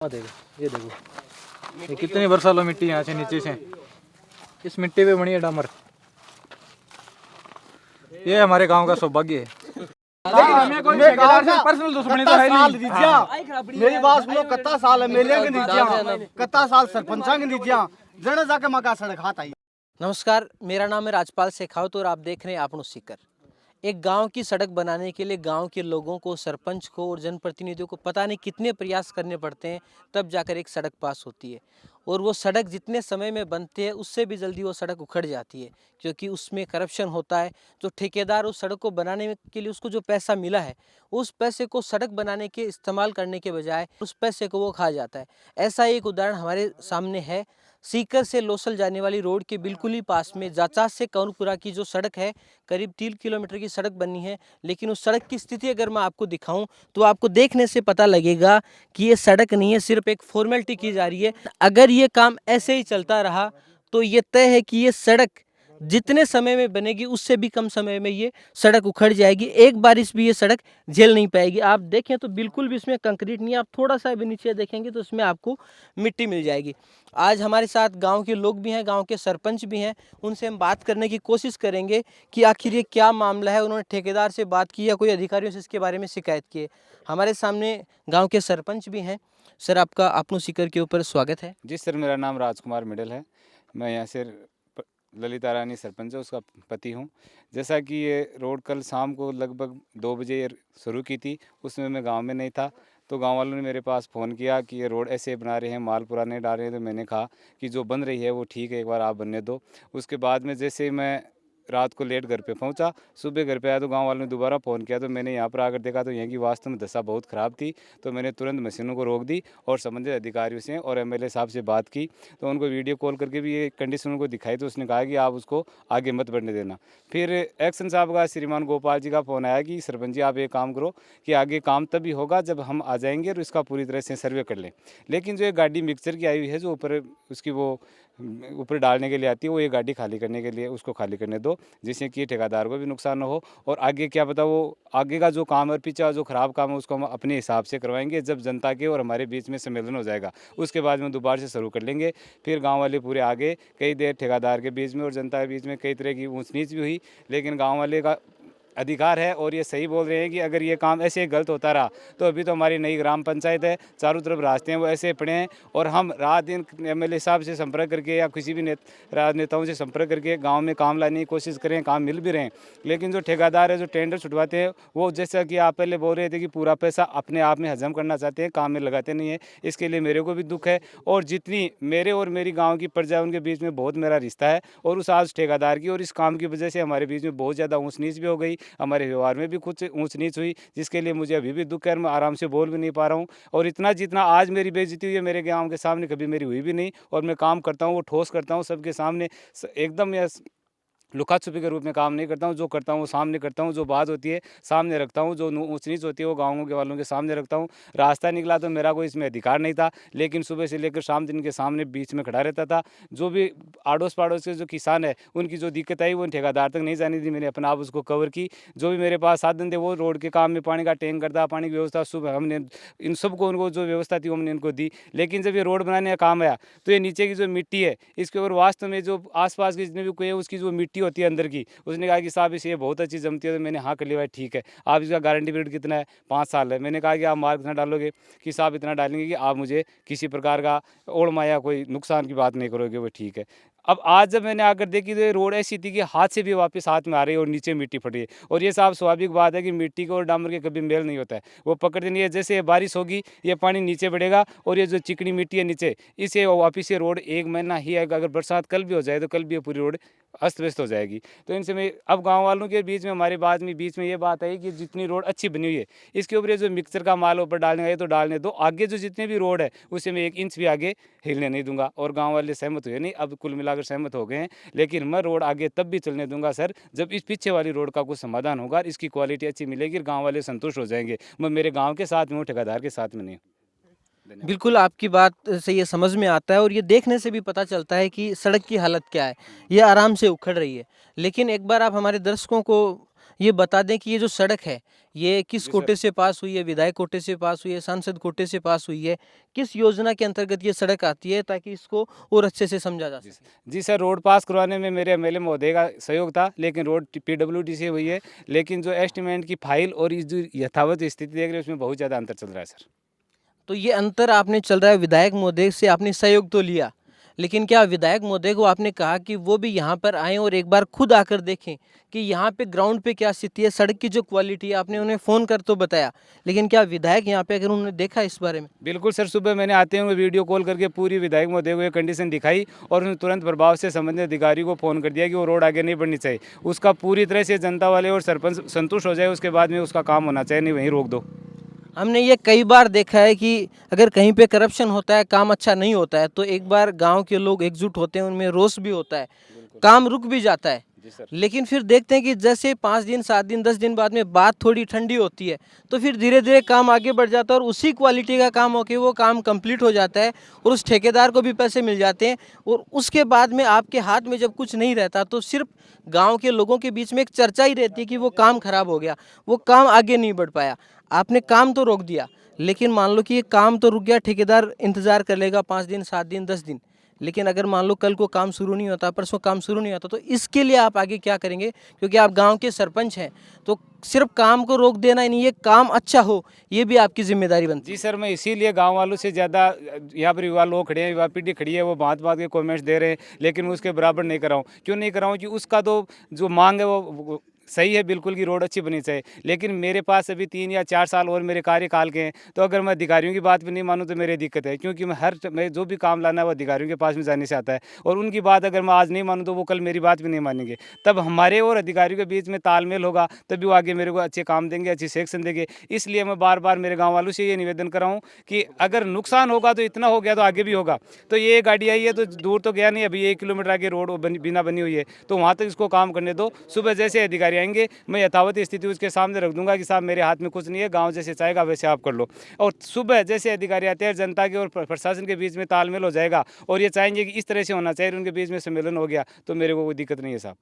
देखो ये देखो ये कितनी बरसालों मिट्टी यहाँ से नीचे से इस मिट्टी पे बनी है डामर। ये हमारे गांव का सौभाग्य है। हमें कोई ठेकेदार से पर्सनल दुश्मनी तो है नहीं। मेरी बात सुनो, कत्ता साल एमएलए के नीचे, कत्ता साल सरपंचा के नीचे जने जाके मका सड़क हाथ आई। नमस्कार, मेरा नाम है राजपाल शेखावत और आप देख रहे हैं आपनो सीकर। एक गांव की सड़क बनाने के लिए गांव के लोगों को, सरपंच को और जनप्रतिनिधियों को पता नहीं कितने प्रयास करने पड़ते हैं, तब जाकर एक सड़क पास होती है। और वो सड़क जितने समय में बनती है उससे भी जल्दी वो सड़क उखड़ जाती है, क्योंकि उसमें करप्शन होता है। जो ठेकेदार उस सड़क को बनाने के लिए उसको जो पैसा मिला है, उस पैसे को सड़क बनाने के इस्तेमाल करने के बजाय उस पैसे को वो खा जाता है। ऐसा एक उदाहरण हमारे सामने है। सीकर से लोसल जाने वाली रोड के बिल्कुल ही पास में जाचास से कौनपुरा की जो सड़क है, करीब 3 किलोमीटर की सड़क बनी है। लेकिन उस सड़क की स्थिति अगर मैं आपको दिखाऊं तो आपको देखने से पता लगेगा कि ये सड़क नहीं है, सिर्फ एक फॉर्मेलिटी की जा रही है। अगर ये काम ऐसे ही चलता रहा तो ये तय है कि ये सड़क जितने समय में बनेगी उससे भी कम समय में ये सड़क उखड़ जाएगी। एक बारिश भी ये सड़क झेल नहीं पाएगी। आप देखें तो बिल्कुल भी इसमें कंक्रीट नहीं है। आप थोड़ा सा भी नीचे देखेंगे तो इसमें आपको मिट्टी मिल जाएगी। आज हमारे साथ गांव के लोग भी हैं, गांव के सरपंच भी हैं। उनसे हम बात करने की कोशिश करेंगे कि आखिर ये क्या मामला है। उन्होंने ठेकेदार से बात की या कोई अधिकारियों से इसके बारे में शिकायत की है। हमारे सामने गाँव के सरपंच भी हैं। सर, आपका आपनो सीकर के ऊपर स्वागत है। जी सर, मेरा नाम राजकुमार मिडल है। मैं यहाँ से ललिता रानी सरपंच है, उसका पति हूँ। जैसा कि ये रोड कल शाम को लगभग 2 बजे शुरू की थी, उसमें मैं गांव में नहीं था। तो गांव वालों ने मेरे पास फ़ोन किया कि ये रोड ऐसे बना रहे हैं, माल पुराने डाल रहे हैं। तो मैंने कहा कि जो बन रही है वो ठीक है, एक बार आप बनने दो। उसके बाद में जैसे मैं रात को लेट घर पे पहुंचा, सुबह घर पे आया तो गांव वालों ने दोबारा फ़ोन किया। तो मैंने यहाँ पर आकर देखा तो यहाँ की वास्तव में दशा बहुत ख़राब थी। तो मैंने तुरंत मशीनों को रोक दी और संबंधित अधिकारियों से और एमएलए साहब से बात की। तो उनको वीडियो कॉल करके भी ये कंडीशन उनको दिखाई। तो उसने कहा कि आप उसको आगे मत बढ़ने देना। फिर एक्शन साहब का, श्रीमान गोपाल जी का फ़ोन आया कि सरपंच जी आप एक काम करो कि आगे काम तभी होगा जब हम आ जाएंगे और इसका पूरी तरह से सर्वे कर लें। लेकिन जो एक गाड़ी मिक्सचर की आई हुई है, जो ऊपर उसकी वो ऊपर डालने के लिए आती है, वो ये गाड़ी खाली करने के लिए उसको खाली करने दो, जिससे कि ठेकेदार को भी नुकसान न हो। और आगे क्या पता वो आगे का जो काम है, पीछे का जो ख़राब काम है, उसको हम अपने हिसाब से करवाएंगे। जब जनता के और हमारे बीच में सम्मेलन हो जाएगा उसके बाद में दोबारा से शुरू कर लेंगे। फिर गाँव वाले पूरे आगे, कई देर ठेकेदार के बीच में और जनता के बीच में कई तरह की ऊँच नीच भी हुई। लेकिन गाँव वाले का अधिकार है और ये सही बोल रहे हैं कि अगर ये काम ऐसे गलत होता रहा तो अभी तो हमारी नई ग्राम पंचायत है, चारों तरफ रास्ते हैं वो ऐसे पड़े हैं। और हम रात दिन एमएलए साहब से संपर्क करके या किसी भी राजनेताओं से संपर्क करके गांव में काम लाने की कोशिश करें, काम मिल भी रहे हैं। लेकिन जो ठेकेदार है, जो टेंडर छुटवाते हैं, वो जैसा कि आप पहले बोल रहे थे कि पूरा पैसा अपने आप में हजम करना चाहते हैं, काम में लगाते नहीं है। इसके लिए मेरे को भी दुख है। और जितनी मेरे और मेरी गाँव की प्रजा, उनके बीच में बहुत मेरा रिश्ता है। और उस आज ठेकेदार की और इस काम की वजह से हमारे बीच में बहुत ज़्यादा ऊँच नीच भी हो गई, हमारे व्यवहार में भी कुछ ऊंच नीच हुई, जिसके लिए मुझे अभी भी दुख है। मैं आराम से बोल भी नहीं पा रहा हूं। और इतना जितना आज मेरी बेइज्जती हुई है, मेरे गांव के सामने कभी मेरी हुई भी नहीं। और मैं काम करता हूं वो ठोस करता हूं सबके सामने, एकदम लुका छुपी के रूप में काम नहीं करता हूँ। जो करता हूँ वो सामने करता हूँ, जो बात होती है सामने रखता हूँ, जो ऊँच नीच होती है वो गाँवों के वालों के सामने रखता हूँ। रास्ता निकला तो मेरा कोई इसमें अधिकार नहीं था, लेकिन सुबह से लेकर शाम दिन के सामने बीच में खड़ा रहता था। जो भी आड़ोस पड़ोस के जो किसान है, उनकी जो दिक्कत आई वो ठेकेदार तक नहीं जानी थी। मैंने अपना आप उसको कवर की। जो भी मेरे पास साधन थे, वो रोड के काम में पानी का टैंक करता, पानी की व्यवस्था सुबह हमने इन सबको, उनको जो व्यवस्था थी हमने इनको दी। लेकिन जब ये रोड बनाने का काम आया तो ये नीचे की जो मिट्टी है, इसके ऊपर वास्तव में जो आसपास के जितने भी कोई है, उसकी जो मिट्टी होती है अंदर की, उसने कहा कि साहब इसे ये बहुत अच्छी जमती है। तो मैंने हाँ कर लिया, भाई ठीक है। आप इसका गारंटी पीरियड कितना है? 5 साल है। मैंने कहा कि आप मार्ग कितना डालोगे? कि साहब इतना डालेंगे कि आप मुझे किसी प्रकार का ओड़ माया कोई नुकसान की बात नहीं करोगे। वो ठीक है। अब आज जब मैंने आकर देखी तो ये रोड ऐसी थी कि हाथ से भी वापस हाथ में आ रही है और नीचे मिट्टी फटी है। और ये साहब स्वाभाविक बात है कि मिट्टी को और डामर के कभी मेल नहीं होता है, वो पकड़ते नहीं है। जैसे ये बारिश होगी ये पानी नीचे बढ़ेगा और ये जो चिकनी मिट्टी है नीचे, इसे वापस ये रोड 1 महीना ही है। अगर बरसात कल भी हो जाए तो कल भी ये पूरी रोड अस्त व्यस्त हो जाएगी। तो इनसे मैं अब गाँव वालों के बीच में, हमारे बाद में बीच में ये बात है कि जितनी रोड अच्छी बनी हुई है, इसके ऊपर ये जो मिक्सचर का माल ऊपर डालने का, ये तो डालने दो। आगे जो जितने भी रोड है उसे मैं 1 इंच भी आगे हिलने नहीं दूंगा। और गाँव वाले सहमत हुए नहीं, अब कुल मिलाकर सहमत हो गए हैं। लेकिन मैं रोड आगे तब भी चलने दूंगा सर, जब इस पीछे वाली रोड का कुछ समाधान होगा, इसकी क्वालिटी अच्छी मिलेगी, गाँव वाले संतुष्ट हो जाएंगे। मैं मेरे गाँव के साथ में हूँ, ठेकेदार के साथ में नहीं। बिल्कुल, आपकी बात से ये समझ में आता है और ये देखने से भी पता चलता है कि सड़क की हालत क्या है। ये आराम से उखड़ रही है। लेकिन एक बार आप हमारे दर्शकों को ये बता दें कि ये जो सड़क है ये किस कोटे से पास हुई है, विधायक कोटे से पास हुई है, सांसद कोटे से पास हुई है, किस योजना के अंतर्गत ये सड़क आती है, ताकि इसको और अच्छे से समझा जा सके। जी सर, रोड पास करवाने में मेरे एमएलए महोदय का सहयोग था, लेकिन रोड पीडब्ल्यूडी से हुई है, लेकिन जो एस्टिमेट की फाइल और इस जो यथावत स्थिति देख रहे हैं उसमें बहुत ज़्यादा अंतर चल रहा है सर। तो ये अंतर आपने चल रहा है, विधायक महोदय से आपने सहयोग तो लिया, लेकिन क्या विधायक महोदय को आपने कहा कि वो भी यहाँ पर आएँ और एक बार खुद आकर देखें कि यहाँ पे ग्राउंड पे क्या स्थिति है, सड़क की जो क्वालिटी है, आपने उन्हें फ़ोन कर तो बताया, लेकिन क्या विधायक यहाँ पे अगर उन्होंने देखा इस बारे में? बिल्कुल सर, सुबह मैंने आते हुए वीडियो कॉल करके पूरी विधायक महोदय को ये कंडीशन दिखाई और उन्होंने तुरंत प्रभाव से संबंधित अधिकारी को फ़ोन कर दिया कि वो रोड आगे नहीं बढ़नी चाहिए। उसका पूरी तरह से जनता वाले और सरपंच संतुष्ट हो जाए, उसके बाद में उसका काम होना चाहिए, नहीं वहीं रोक दो। हमने ये कई बार देखा है कि अगर कहीं पे करप्शन होता है, काम अच्छा नहीं होता है, तो एक बार गांव के लोग एकजुट होते हैं, उनमें रोष भी होता है, काम रुक भी जाता है। लेकिन फिर देखते हैं कि जैसे 5 दिन 7 दिन 10 दिन बाद में बात थोड़ी ठंडी होती है, तो फिर धीरे धीरे काम आगे बढ़ जाता है और उसी क्वालिटी का काम होकर वो काम कंप्लीट हो जाता है और उस ठेकेदार को भी पैसे मिल जाते हैं। और उसके बाद में आपके हाथ में जब कुछ नहीं रहता तो सिर्फ गांव के लोगों के बीच में एक चर्चा ही रहती है कि वो काम खराब हो गया, वो काम आगे नहीं बढ़ पाया। आपने काम तो रोक दिया, लेकिन मान लो कि ये काम तो रुक गया, ठेकेदार इंतज़ार कर लेगा 5 दिन 7 दिन 10 दिन, लेकिन अगर मान लो कल को काम शुरू नहीं होता, परसों काम शुरू नहीं होता, तो इसके लिए आप आगे क्या करेंगे? क्योंकि आप गांव के सरपंच हैं, तो सिर्फ काम को रोक देना ही नहीं, ये काम अच्छा हो ये भी आपकी जिम्मेदारी बनती है। जी सर, मैं इसीलिए गांव वालों से ज़्यादा, यहाँ पर युवा लोग खड़े हैं, युवा पीढ़ी खड़ी है, वो बात बात के कमेंट्स दे रहे हैं, लेकिन मैं उसके बराबर नहीं कर रहा हूँ। क्यों नहीं कर रहा हूँ? कि उसका तो जो मांग है वो सही है बिल्कुल की रोड अच्छी बनी चाहिए, लेकिन मेरे पास अभी 3 या 4 साल और मेरे कार्यकाल के हैं, तो अगर मैं अधिकारियों की बात भी नहीं मानूं तो मेरी दिक्कत है, क्योंकि मैं जो भी काम लाना है वो अधिकारियों के पास में जाने से आता है, और उनकी बात अगर मैं आज नहीं मानूं तो वो कल मेरी बात भी नहीं मानेंगे। तब हमारे और अधिकारियों के बीच में तालमेल होगा, तभी वो आगे मेरे को अच्छे काम देंगे, अच्छी सेक्शन देंगे। इसलिए मैं बार बार मेरे गाँव वालों से ये निवेदन कर रहा हूँ कि अगर नुकसान होगा तो इतना हो गया तो आगे भी होगा। तो ये गाड़ी आई है तो दूर तो गया नहीं, अभी 1 किलोमीटर आगे रोड बिना बनी हुई है, तो वहाँ तक इसको काम करने दो। सुबह जैसे अधिकारी आएंगे मैं यथावत स्थिति उसके सामने रख दूंगा कि साहब मेरे हाथ में कुछ नहीं है, गांव जैसे चाहेगा वैसे आप कर लो। और सुबह जैसे अधिकारी आते हैं, जनता के और प्रशासन के बीच में तालमेल हो जाएगा और ये चाहेंगे कि इस तरह से होना चाहिए, उनके बीच में सम्मेलन हो गया, तो मेरे को कोई दिक्कत नहीं है साहब।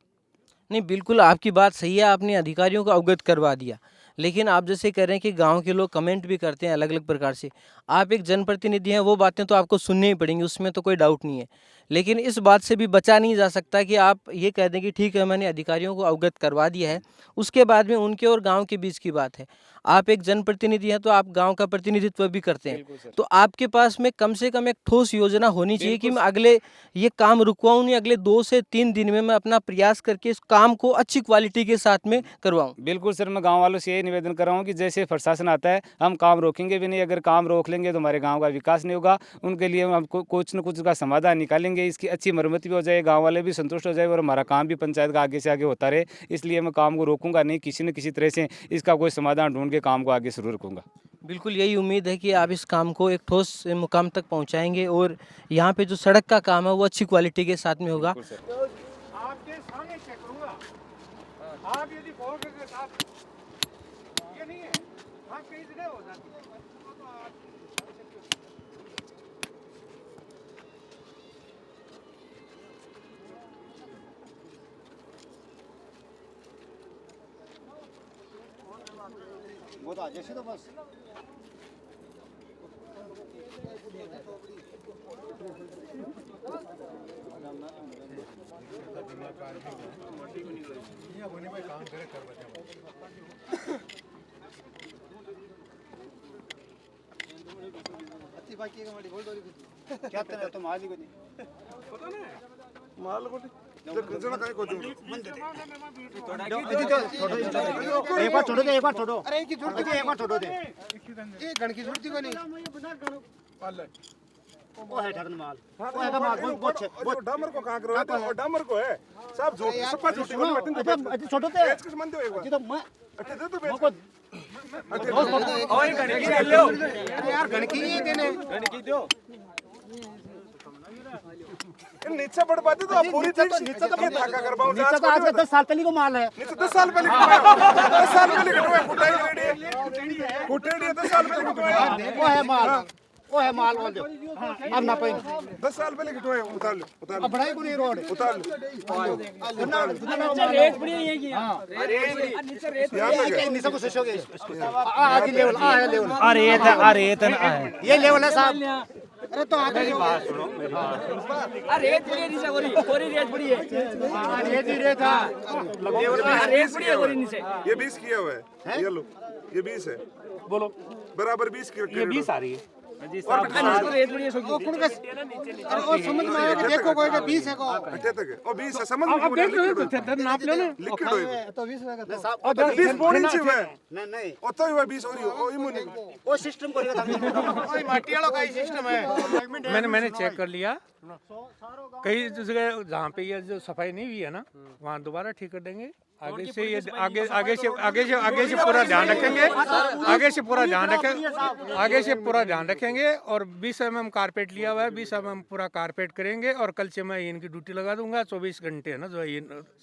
नहीं, बिल्कुल आपकी बात सही है, आपने अधिकारियों को अवगत करवा दिया, लेकिन आप जैसे कह रहे हैं कि गांव के लोग कमेंट भी करते हैं अलग अलग प्रकार से। आप एक जनप्रतिनिधि हैं, वो बातें तो आपको सुननी ही पड़ेंगी, उसमें तो कोई डाउट नहीं है, लेकिन इस बात से भी बचा नहीं जा सकता कि आप ये कह दें कि ठीक है मैंने अधिकारियों को अवगत करवा दिया है, उसके बाद में उनके और गांव के बीच की बात है। आप एक जनप्रतिनिधि हैं तो आप गांव का प्रतिनिधित्व भी करते हैं, तो आपके पास में कम से कम एक ठोस योजना होनी चाहिए कि मैं अगले ये काम रुकवाऊं नहीं, अगले 2 से 3 दिन में मैं अपना प्रयास करके इस काम को अच्छी क्वालिटी के साथ में करवाऊं। बिल्कुल सर, मैं गांव वालों से यही निवेदन कर रहा हूँ कि जैसे प्रशासन आता है हम काम रोकेंगे भी नहीं, अगर काम रोक लेंगे तो हमारे गांव का विकास नहीं होगा। उनके लिए हम कुछ न कुछ का समाधान निकालेंगे, इसकी अच्छी मरम्मत भी हो जाए, गांव वाले भी संतुष्ट हो जाए और हमारा काम भी पंचायत का आगे से आगे होता रहे। इसलिए मैं काम को रोकूंगा नहीं, किसी न किसी तरह से इसका कोई समाधान ढूंढ के काम को आगे शुरू रखूंगा। बिल्कुल यही उम्मीद है कि आप इस काम को एक ठोस मुकाम तक पहुंचाएंगे और यहाँ पे जो सड़क का काम है वो अच्छी क्वालिटी के साथ में होगा। आपके सामने चेक करूंगा, आप यदि कहोगे कि साहब ये नहीं है, आप कहीं से नहीं हो जाती है, तो आप वो तो जैसे तो बस क्या तेरे तो माल ही को नहीं माल को एक बार छोड़ो दे, एक बार छोड़ो, अरे एक बार छोड़ो दे, ये गण की जरूरत को नहीं वो है ढगन माल, वो है माल वो डामर को कहां करवा तो डामर को है सब झूठ सब झूठ को छोड़ो दे किस मन दो एक बार तो मैं अच्छा दे तो को ओए गण की ले लो, अरे यार गण की ही देने गण की दो नीचे बढ़ पाते तो पूरी नीचे तो धाका कर पाऊं, नीचे तो आज का 10 साल पहले को माल है, नीचे 10 साल पहले 10 साल पहले कटवाया कुटाई रेडी है 10 साल पहले कटवाया वो है माल वो है माल वाले अब ना पे 10 साल पहले कितना है उतार लो अब बढ़ाई को नहीं रोड उतार लो रेट बढ़िया है कि हां रेट नीचे को सशोगे आगे लेवल आ है लेवल रेत ये लेवल है साहब अरे तो आगे बात सुनो रेट बढ़िया नीचे गोरी रेट बढ़िया रेट ही रेट था रेट बढ़िया गोरी नीचे ये 20 किया हुआ है ये लो ये 20 है बोलो बराबर 20 की ये 20 आ रही है और रेट बढ़िया सो ओ समझ में आया कि देखो कोई का 20 है को अच्छे तक है और 20 है समझ में अब देख लो तो नाप लो ना लिख दो तो 20 रहेगा और 20 पॉइंट से है नहीं और तो हुआ 20 और ओ इमुनी वो सिस्टम करेगा था ओए माटी वाला का ही सिस्टम है मैंने चेक कर लिया कई जगह जहाँ पे ये जो सफाई नहीं हुई है ना वहाँ दोबारा ठीक कर देंगे आगे से ये आगे से पूरा ध्यान रखेंगे आगे से पूरा ध्यान रखेंगे और 20 mm कारपेट लिया हुआ है 20 mm पूरा कारपेट करेंगे और कल से मैं इनकी ड्यूटी लगा दूंगा 24 घंटे है ना जो ये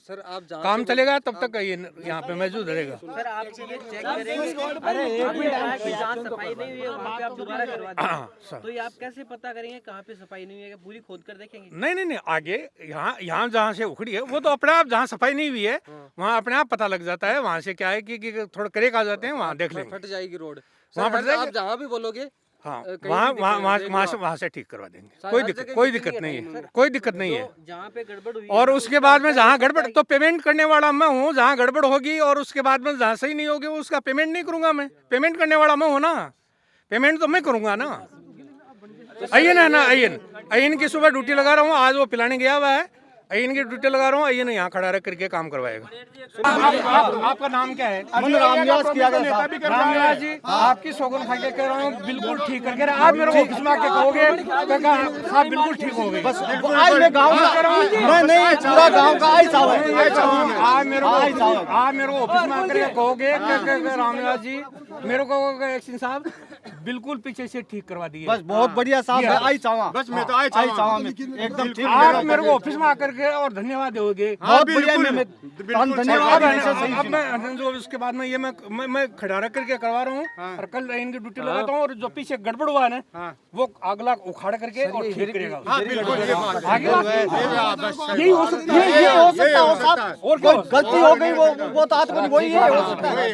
सर आप काम चलेगा तब तक ये यहाँ पे मौजूद रहेगा सर आप ये चेक करेंगे अरे एक मिनट जहाँ सफाई नहीं हुई है वहाँ पे आप दोबारा करवा देंगे तो ये आप कैसे पता करेंगे कहाँ पे सफाई नहीं हुई है पूरी खोद कर देखेंगे नहीं आगे यहाँ जहाँ से उखड़ी है वो तो अपने आप जहाँ सफाई नहीं हुई है वहाँ अपने आप पता लग जाता है वहाँ से क्या है कि थोड़ा करेक आ जाते हैं वहाँ देख लेंगे फट जाएगी रोड वहाँ फट जाएगी आप जहाँ भी बोलोगे हाँ वहाँ से ठीक करवा देंगे कोई दिक्कत नहीं है कोई दिक्कत नहीं है जहाँ पे गड़बड़ हुई और उसके बाद में जहाँ गड़बड़ तो पेमेंट करने वाला मैं हूँ जहाँ गड़बड़ होगी और उसके बाद में जहाँ सही नहीं होगी उसका पेमेंट नहीं करूँगा मैं पेमेंट करने वाला मैं हूँ ना पेमेंट तो मैं करूँगा ना अयन है ना अयन की सुबह ड्यूटी लगा रहा हूँ आज वो पिलाने गया हुआ है अयन की ड्यूटी लगा रहा हूँ अयन यहाँ खड़ा रह करके काम करवाएगा आपका नाम क्या है रामनिवास किया गया रामनिवास जी आपकी सौगंध खा के कह रहा हूँ बिल्कुल ठीक करके आप मेरे ऑफिस में आके कहोगे आप बिल्कुल ठीक हो गए बस आज मैं गांव में कर रहा हूं मैं नहीं पूरा गांव का आई साहब आप मेरे को ऑफिस में आकर कहोगे रामनिवास जी मेरे को एक्शन साहब बिल्कुल पीछे से ठीक करवा दिए बस बहुत बढ़िया साहब आई चाहवा बस मैं तो आई चाहवा एकदम ठीक आप मेरे को ऑफिस में आकर के और धन्यवाद दोगे बहुत बढ़िया धन्यवाद अब मैं जो उसके बाद में ये मैं खड़ा रख करके करवा रहा हूँ और कल इनकी ड्यूटी लगाता हूँ और जो पीछे गड़बड़ हुआ है ना वो अगला उखाड़ करके और ठीक करेगा यही हो सकता है और गलती हो गई वो तो आत्मा वही है हो सकता है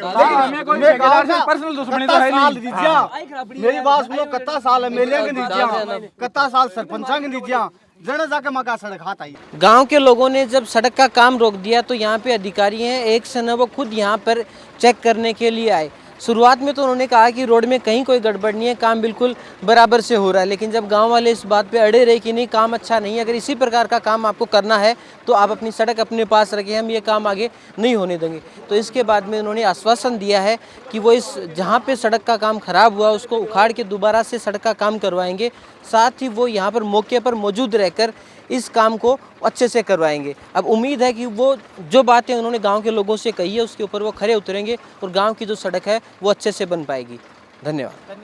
पर्सनल दुश्मनी तो है नहीं मेरी बात सुनो कत्ता साल है मेले के नीचे कत्ता साल सरपंचा के नीचे जड़ा जाके मका सड़क हाथ आई। गांव के लोगों ने जब सड़क का काम रोक दिया तो यहाँ पे अधिकारी हैं एक से न वो खुद यहाँ पर चेक करने के लिए आए। शुरुआत में तो उन्होंने कहा कि रोड में कहीं कोई गड़बड़ नहीं है काम बिल्कुल बराबर से हो रहा है लेकिन जब गांव वाले इस बात पे अड़े रहे कि नहीं काम अच्छा नहीं है अगर इसी प्रकार का काम आपको करना है तो आप अपनी सड़क अपने पास रखें हम ये काम आगे नहीं होने देंगे। तो इसके बाद में उन्होंने आश्वासन दिया है कि वो इस जहाँ पे सड़क का काम खराब हुआ उसको उखाड़ के दोबारा से सड़क का काम करवाएंगे साथ ही वो यहाँ पर मौके पर मौजूद रहकर इस काम को अच्छे से करवाएंगे। अब उम्मीद है कि वो जो बातें उन्होंने गांव के लोगों से कही है उसके ऊपर वो खरे उतरेंगे और गांव की जो सड़क है वो अच्छे से बन पाएगी। धन्यवाद।